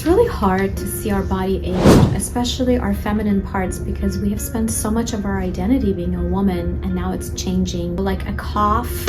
It's really hard to see our body age, especially our feminine parts, because we have spent so much of our identity being a woman and now it's changing. Like a cough,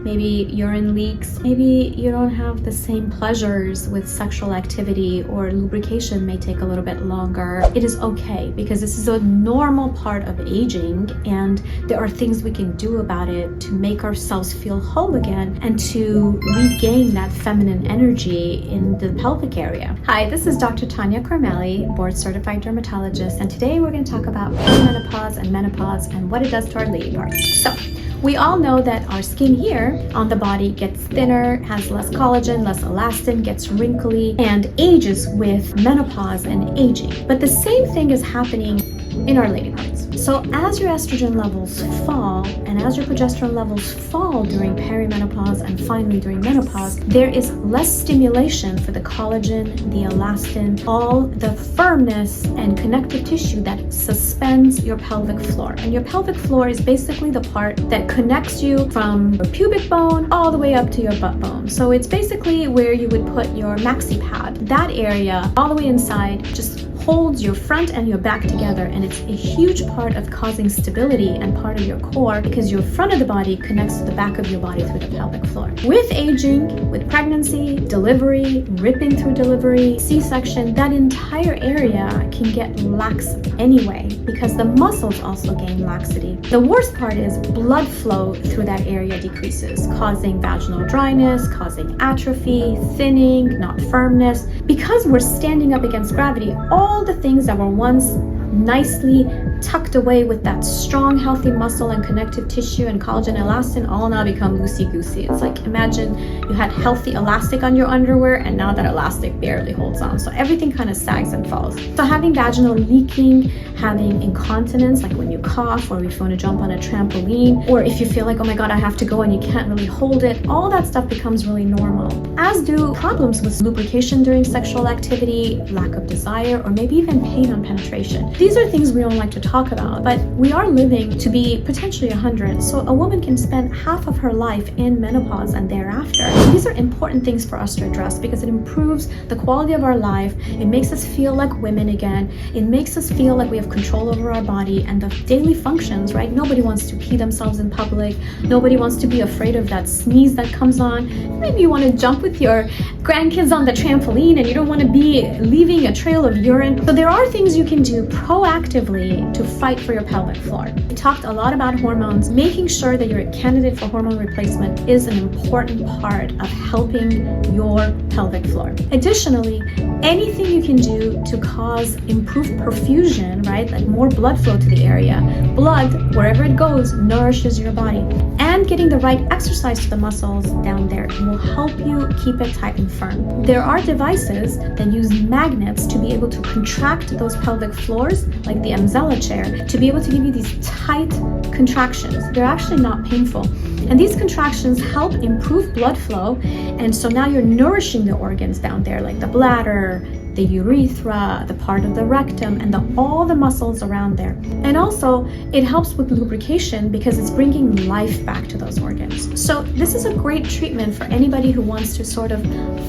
maybe urine leaks, maybe you don't have the same pleasures with sexual activity, or lubrication may take a little bit longer. It is okay, because this is a normal part of aging, and there are things we can do about it to make ourselves feel whole again and to regain that feminine energy in the pelvic area. Hi, this is Dr. Tanya Kormeili, board certified dermatologist, and today we're going to talk about perimenopause and menopause and what it does to our lady parts. So, we all know that our skin here on the body gets thinner, has less collagen, less elastin, gets wrinkly, and ages with menopause and aging. But the same thing is happening in our lady parts. So as your estrogen levels fall and as your progesterone levels fall during perimenopause and finally during menopause, there is less stimulation for the collagen, the elastin, all the firmness and connective tissue that suspends your pelvic floor. And your pelvic floor is basically the part that connects you from your pubic bone all the way up to your butt bone. So it's basically where you would put your maxi pad. That area all the way inside just holds your front and your back together, and it's a huge part of causing stability and part of your core, because your front of the body connects to the back of your body through the pelvic floor. With aging, with pregnancy, delivery, ripping through delivery, C-section, that entire area can get lax anyway, because the muscles also gain laxity. The worst part is blood flow through that area decreases, causing vaginal dryness, causing atrophy, thinning, not firmness. Because we're standing up against gravity, all the things that were once nicely tucked away with that strong, healthy muscle and connective tissue and collagen, elastin, all now become loosey-goosey. It's like, imagine you had healthy elastic on your underwear and now that elastic barely holds on. So everything kind of sags and falls. So having vaginal leaking, having incontinence, like when you cough or if you want to jump on a trampoline, or if you feel like, oh my God, I have to go and you can't really hold it, all that stuff becomes really normal. As do problems with lubrication during sexual activity, lack of desire, or maybe even pain on penetration. These are things we don't like to talk about, but we are living to be potentially 100. So a woman can spend half of her life in menopause and thereafter. And these are important things for us to address because it improves the quality of our life. It makes us feel like women again. It makes us feel like we have control over our body and the daily functions, right? Nobody wants to pee themselves in public. Nobody wants to be afraid of that sneeze that comes on. Maybe you want to jump with your grandkids on the trampoline and you don't want to be leaving a trail of urine. So there are things you can do proactively to fight for your pelvic floor. We talked a lot about hormones. Making sure that you're a candidate for hormone replacement is an important part of helping your pelvic floor. Additionally, anything you can do to cause improved perfusion, right? Like more blood flow to the area. Blood, wherever it goes, nourishes your body. And getting the right exercise to the muscles down there will help you keep it tight and firm. There are devices that use magnets to be able to contract those pelvic floors, like the Amzella chair, to be able to give you these tight contractions. They're actually not painful. And these contractions help improve blood flow. And so now you're nourishing the organs down there, like the bladder, the urethra, the part of the rectum, and all the muscles around there. And also, it helps with lubrication because it's bringing life back to those organs. So this is a great treatment for anybody who wants to sort of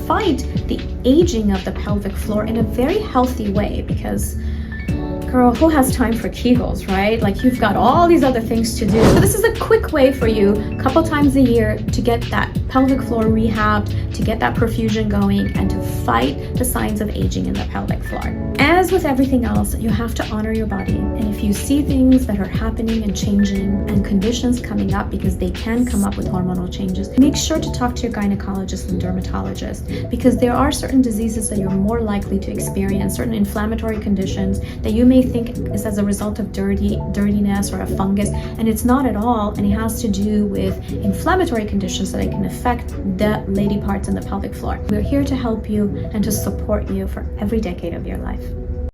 fight the aging of the pelvic floor in a very healthy way, because girl, who has time for Kegels, right? Like, you've got all these other things to do. So this is a quick way for you, a couple times a year, to get that pelvic floor rehabbed, to get that perfusion going, and to fight the signs of aging in the pelvic floor. As with everything else, you have to honor your body. And if you see things that are happening and changing and conditions coming up, because they can come up with hormonal changes, make sure to talk to your gynecologist and dermatologist, because there are certain diseases that you're more likely to experience, certain inflammatory conditions that you may think is as a result of dirtiness or a fungus, and it's not at all, and it has to do with inflammatory conditions that can affect the lady parts in the pelvic floor. We're here to help you and to support you for every decade of your life.